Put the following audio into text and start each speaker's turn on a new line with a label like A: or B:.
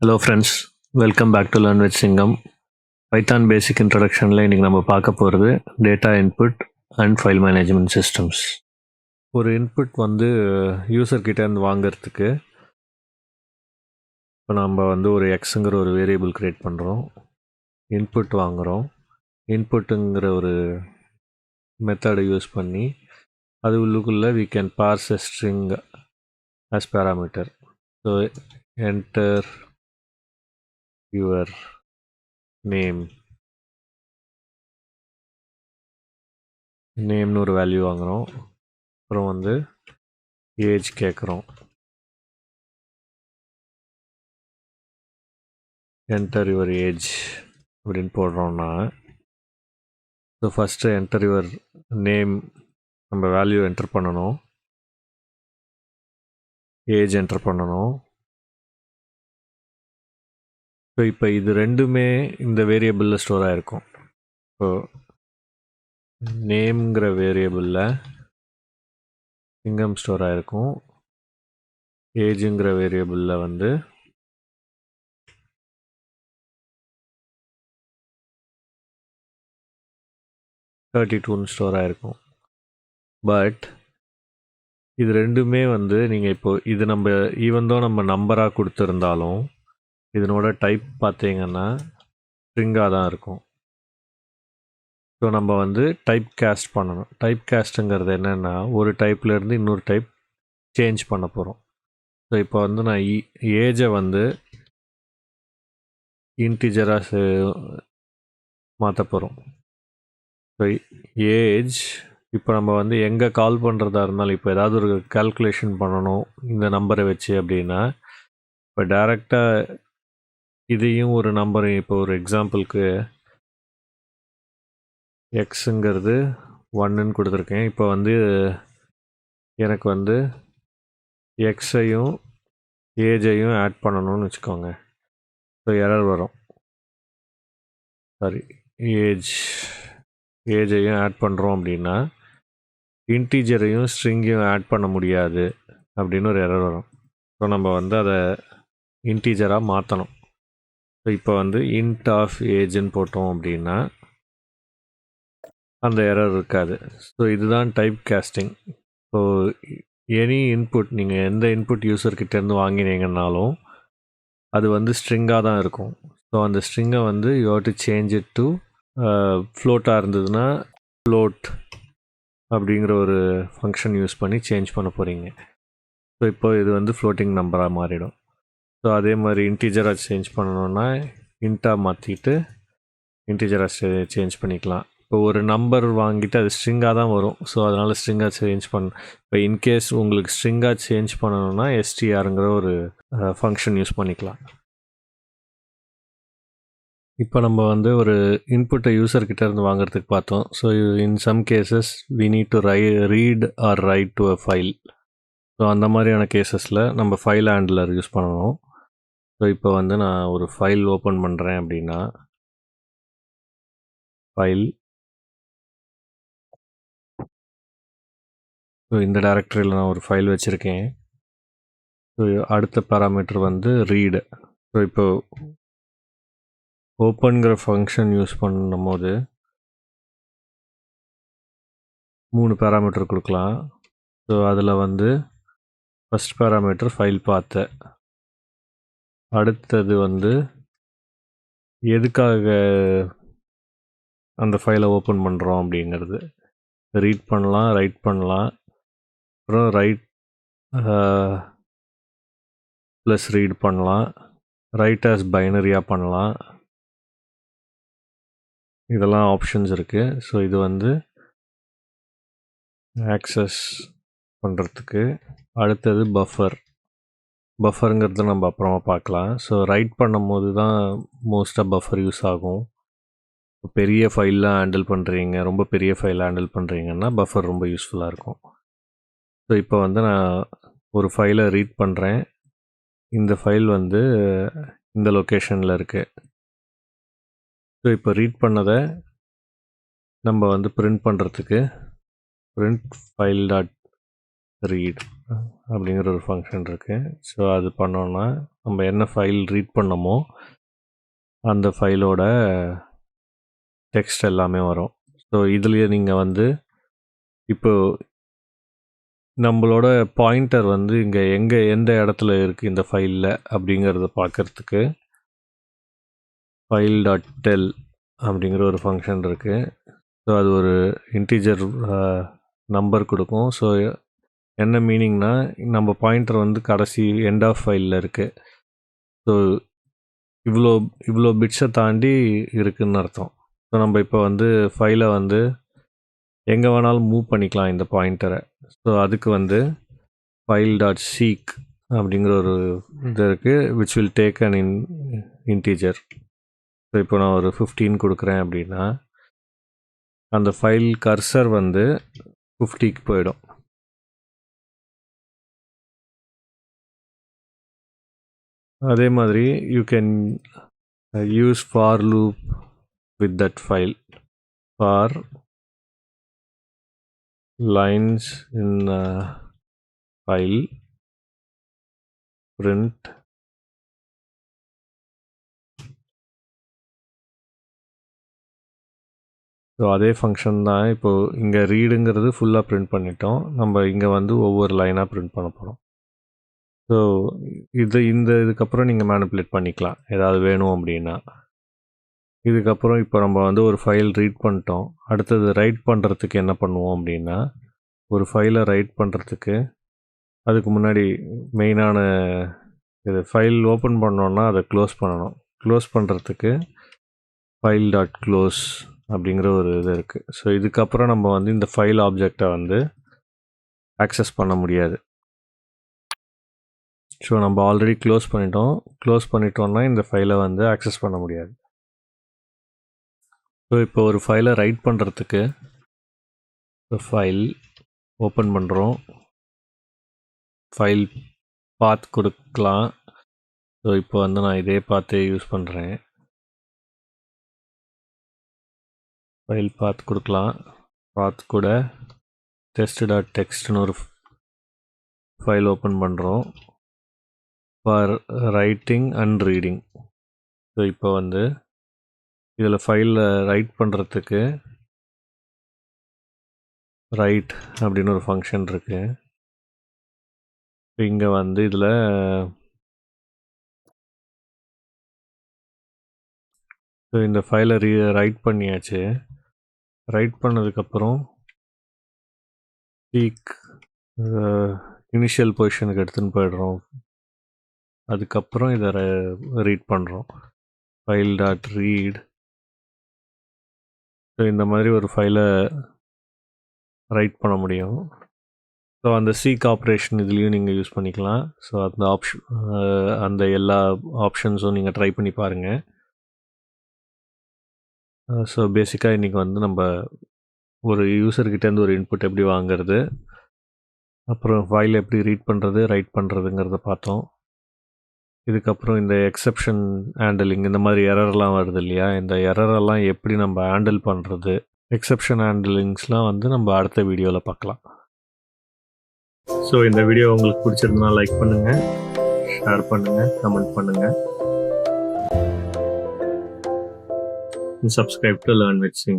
A: Hello friends, welcome back to Learn-with-Singam. Python basic introductionல இன்னைக்கு நம்ம பார்க்க போகிறது data input and file management systems. ஒரு இன்புட் வந்து யூசர் கிட்ட இருந்து வாங்கிறதுக்கு இப்போ நம்ம வந்து ஒரு எக்ஸுங்கிற ஒரு வேரியபிள் கிரியேட் பண்ணுறோம், இன்புட் வாங்குகிறோம். இன்புட்டுங்கிற ஒரு மெத்தடை யூஸ் பண்ணி அது உள்ளுக்குள்ளே we can parse a string as parameter. So enter your name. நேம்னு ஒரு வேல்யூ வாங்குகிறோம். அப்புறம் வந்து ஏஜ் கேட்குறோம். என்டர் யுவர் ஏஜ் அப்படின்னு போடுறோம்னா, so first enter your name, நம்ம வேல்யூ என்டர் பண்ணணும், ஏஜ் என்டர் பண்ணணும். ஸோ இப்போ இது ரெண்டுமே இந்த வேரியபிளில் ஸ்டோர் ஆகிருக்கும். ஸோ நேம்ங்கிற வேரியபிளில் சிங்கம் ஸ்டோர் ஆகிருக்கும், ஏஜுங்கிற வேரியபிளில் வந்து $32 ஸ்டோர் ஆகிருக்கும். பட் இது ரெண்டுமே வந்து நீங்கள் இப்போ இது நம்ம ஈவன் தான் நம்ம நம்பராக கொடுத்துருந்தாலும் இதனோட டைப் பார்த்தீங்கன்னா ஸ்ட்ரிங்காக தான் இருக்கும். ஸோ நம்ம வந்து டைப் கேஸ்ட் பண்ணணும். டைப் கேஸ்ட்டுங்கிறது என்னென்னா ஒரு டைப்லேருந்து இன்னொரு டைப் சேஞ்ச் பண்ண போகிறோம். ஸோ இப்போ வந்து நான் ஏஜை வந்து இன்டிஜராக மாற்ற போகிறோம். ஸோ ஏஜ் இப்போ நம்ம வந்து எங்கே கால் பண்ணுறதா இருந்தாலும், இப்போ ஏதாவது ஒரு கால்குலேஷன் பண்ணணும் இந்த நம்பரை வச்சு அப்படின்னா, இப்போ டைரெக்டாக இதையும் ஒரு நம்பரையும், இப்போ ஒரு எக்ஸாம்பிளுக்கு எக்ஸுங்கிறது 1ன்னு கொடுத்துருக்கேன். இப்போ வந்து எனக்கு வந்து எக்ஸையும் ஏஜையும் ஆட் பண்ணணும்னு வச்சுக்கோங்க. ஸோ எரர் வரும். சாரி, ஏஜையும் ஆட் பண்ணுறோம் அப்படின்னா இன்டீஜரையும் ஸ்ட்ரிங்கையும் ஆட் பண்ண முடியாது அப்படின்னு ஒரு எரர் வரும். ஸோ நம்ம வந்து அதை இன்டீஜராக மாற்றணும். ஸோ இப்போ வந்து இன்ட் ஆஃப் ஏஜ்ன்னு போட்டோம் அப்படின்னா அந்த எரர் இருக்காது. ஸோ இதுதான் type casting. So any input, நீங்கள் எந்த இன்புட் யூசர்கிட்டேருந்து வாங்கினீங்கன்னாலும் அது வந்து ஸ்ட்ரிங்காக தான் இருக்கும். ஸோ அந்த ஸ்ட்ரிங்கை வந்து you have to change it to ஃப்ளோட்டாக இருந்ததுன்னா ஃப்ளோட் அப்படிங்கிற ஒரு ஃபங்க்ஷன் யூஸ் பண்ணி சேஞ்ச் பண்ண போகிறீங்க. ஸோ இப்போ இது வந்து ஃப்ளோட்டிங் நம்பராக மாறிடும். ஸோ அதே மாதிரி இன்டீஜராக சேஞ்ச் பண்ணணுன்னா இன்ட்டாக மாற்றிட்டு இன்டீஜராக சேஞ்ச் பண்ணிக்கலாம். இப்போ ஒரு நம்பர் வாங்கிட்டு அது ஸ்ட்ரிங்காக தான் வரும். ஸோ அதனால் ஸ்ட்ரிங்காக சேஞ்ச் இப்போ இன்கேஸ் உங்களுக்கு ஸ்ட்ரிங்காக சேஞ்ச் பண்ணணுன்னா எஸ்டிஆருங்கிற ஒரு ஃபங்க்ஷன் யூஸ் பண்ணிக்கலாம். இப்போ நம்ம வந்து ஒரு இன்புட்டை யூசர்கிட்ட இருந்து வாங்குறதுக்கு பார்த்தோம். So in some cases we need to read or write to a file. So அந்த மாதிரியான கேசஸில் நம்ம ஃபைல் ஹேண்ட்லர் யூஸ் பண்ணணும். ஸோ இப்போ வந்து நான் ஒரு ஃபைல் ஓப்பன் பண்ணுறேன் அப்படின்னா, ஃபைல், ஸோ இந்த டைரக்டரியில் நான் ஒரு ஃபைல் வச்சுருக்கேன். ஸோ அடுத்த பேராமீட்டர் வந்து ரீடு. ஸோ இப்போ ஓப்பன்கிற ஃபங்க்ஷன் யூஸ் பண்ணும் போது 3 பேராமீட்டர் கொடுக்கலாம். ஸோ அதில் வந்து ஃபஸ்ட் பேராமீட்டர் ஃபைல் பாத்து, அடுத்தது வந்து எதுக்காக அந்த ஃபைலை ஓப்பன் பண்ணுறோம் அப்படிங்கிறது, ரீட் பண்ணலாம், ரைட் பண்ணலாம். அப்புறம் ரைட் ப்ளஸ் ரீட் பண்ணலாம், ரைட் ஆஸ் பைனரியாக பண்ணலாம். இதெல்லாம் ஆப்ஷன்ஸ் இருக்குது. ஸோ இது வந்து ஆக்சஸ் பண்ணுறதுக்கு. அடுத்தது பஃபருங்கிறது நம்ம அப்புறமா பார்க்கலாம். ஸோ ரைட் பண்ணும்போது தான் மோஸ்ட்டாக பஃபர் யூஸ் ஆகும். பெரிய ஃபைல்லாம் ஹேண்டில் பண்ணுறீங்க, ரொம்ப பெரிய ஃபைல் ஹேண்டில் பண்ணுறீங்கன்னா பஃபர் ரொம்ப யூஸ்ஃபுல்லாக இருக்கும். ஸோ இப்போ வந்து நான் ஒரு ஃபைலை ரீட் பண்ணுறேன். இந்த ஃபைல் வந்து இந்த லொக்கேஷனில் இருக்குது. ஸோ இப்போ ரீட் பண்ணதை நம்ம வந்து பிரிண்ட் பண்ணுறதுக்கு print file.read அப்படிங்கிற ஒரு ஃபங்க்ஷன் இருக்குது. ஸோ அது பண்ணோன்னா நம்ம என்ன ஃபைல் ரீட் பண்ணமோ அந்த ஃபைலோட டெக்ஸ்ட் எல்லாமே வரும். ஸோ இதுலேயே நீங்கள் வந்து இப்போ நம்மளோட பாயிண்டர் வந்து இங்கே எந்த இடத்துல இருக்குது இந்த ஃபைலில் அப்படிங்கிறத பார்க்குறதுக்கு file.tell அப்படிங்கிற ஒரு ஃபங்க்ஷன் இருக்குது. ஸோ அது ஒரு இன்டீஜர் நம்பர் கொடுக்கும். ஸோ என்ன மீனிங்னா நம்ம பாயிண்டர் வந்து கடைசி எண்ட் ஆஃப் ஃபைலில் இருக்குது. ஸோ இவ்வளோ பிட்ஸை தாண்டி இருக்குதுன்னு அர்த்தம். ஸோ நம்ம இப்போ வந்து ஃபைலை வந்து எங்கே வேணாலும் மூவ் பண்ணிக்கலாம் இந்த பாயிண்டரை. ஸோ அதுக்கு வந்து file.seek அப்படிங்கிற ஒரு இது இருக்குது, which will take an integer. So இப்போ நான் ஒரு 15 கொடுக்குறேன் அப்படின்னா அந்த ஃபைல் கர்சர் வந்து 50க்கு போயிடும். அதே மாதிரி you can use for loop with that file for lines in file print so அதே ஃபங்க்ஷன் தான். இப்போது இங்கே ரீடுங்கிறது ஃபுல்லாக பிரிண்ட் பண்ணிட்டோம். நம்ம இங்கே வந்து ஒவ்வொரு லைனாக பிரிண்ட் பண்ண போகிறோம். ஸோ இதுக்கப்புறம் நீங்கள் மேனிப்புலேட் பண்ணிக்கலாம் ஏதாவது வேணும் அப்படின்னா. இதுக்கப்புறம் இப்போ நம்ம வந்து ஒரு ஃபைல் ரீட் பண்ணிட்டோம். அடுத்தது ரைட் பண்ணுறதுக்கு என்ன பண்ணுவோம் அப்படின்னா, ஒரு ஃபைலை ரைட் பண்ணுறதுக்கு அதுக்கு முன்னாடி மெயினான இது ஃபைல் ஓப்பன் பண்ணோன்னா அதை க்ளோஸ் பண்ணணும். க்ளோஸ் பண்ணுறதுக்கு file.close அப்படிங்கிற ஒரு இது இருக்குது. ஸோ இதுக்கப்புறம் நம்ம வந்து இந்த ஃபைல் ஆப்ஜெக்டை வந்து ஆக்சஸ் பண்ண முடியாது. ஸோ நம்ம ஆல்ரெடி க்ளோஸ் பண்ணிட்டோம்னா இந்த ஃபைலை வந்து ஆக்சஸ் பண்ண முடியாது. ஸோ இப்போ ஒரு ஃபைலை ரைட் பண்ணுறதுக்கு ஃபைல் ஓப்பன் பண்ணுறோம், ஃபைல் பாத் கொடுக்கலாம். ஸோ இப்போ வந்து நான் இதே பாத்தே யூஸ் பண்ணுறேன். ஃபைல் பாத் கொடுக்கலாம். பாத் கூட test.txtனு ஒரு ஃபைல் ஓப்பன் பண்ணுறோம் for writing and reading. So இப்போ வந்து இதில் ஃபைலில் ரைட் பண்ணுறதுக்கு ரைட் அப்படின்னு ஒரு ஃபங்க்ஷன் இருக்குது. இங்கே வந்து இதில் ஸோ இந்த ஃபைலை ரைட் பண்ணியாச்சு. ரைட் பண்ணதுக்கப்புறம் சீக் இனிஷியல் பொசிஷனுக்கு எடுத்துன்னு போய்டுறோம். அதுக்கப்புறம் இதை ரீட் பண்ணுறோம் file.read. ஸோ இந்த மாதிரி ஒரு ஃபைலை ரைட் பண்ண முடியும். ஸோ அந்த சீக் ஆப்ரேஷன் இதுலேயும் நீங்கள் யூஸ் பண்ணிக்கலாம். ஸோ அந்த எல்லா ஆப்ஷன்ஸும் நீங்கள் ட்ரை பண்ணி பாருங்கள். ஸோ பேசிக்காக இன்றைக்கி வந்து நம்ம ஒரு யூசர்கிட்டேருந்து ஒரு இன்புட் எப்படி வாங்கிறது, அப்புறம் ஃபைல் எப்படி ரீட் பண்ணுறது ரைட் பண்ணுறதுங்கிறத பார்த்தோம். இதுக்கப்புறம் இந்த எக்ஸப்ஷன் ஹேண்டலிங், இந்த மாதிரி எரர்லாம் வருது இல்லையா, இந்த எரரெல்லாம் எப்படி நம்ம ஹேண்டில் பண்ணுறது, எக்ஸப்ஷன் ஹேண்டலிங்ஸ்லாம் வந்து நம்ம அடுத்த வீடியோவில் பார்க்கலாம். ஸோ இந்த வீடியோ உங்களுக்கு பிடிச்சிருந்தா லைக் பண்ணுங்கள், ஷேர் பண்ணுங்கள், கமெண்ட் பண்ணுங்கள். Subscribe to Learn-with-Singam.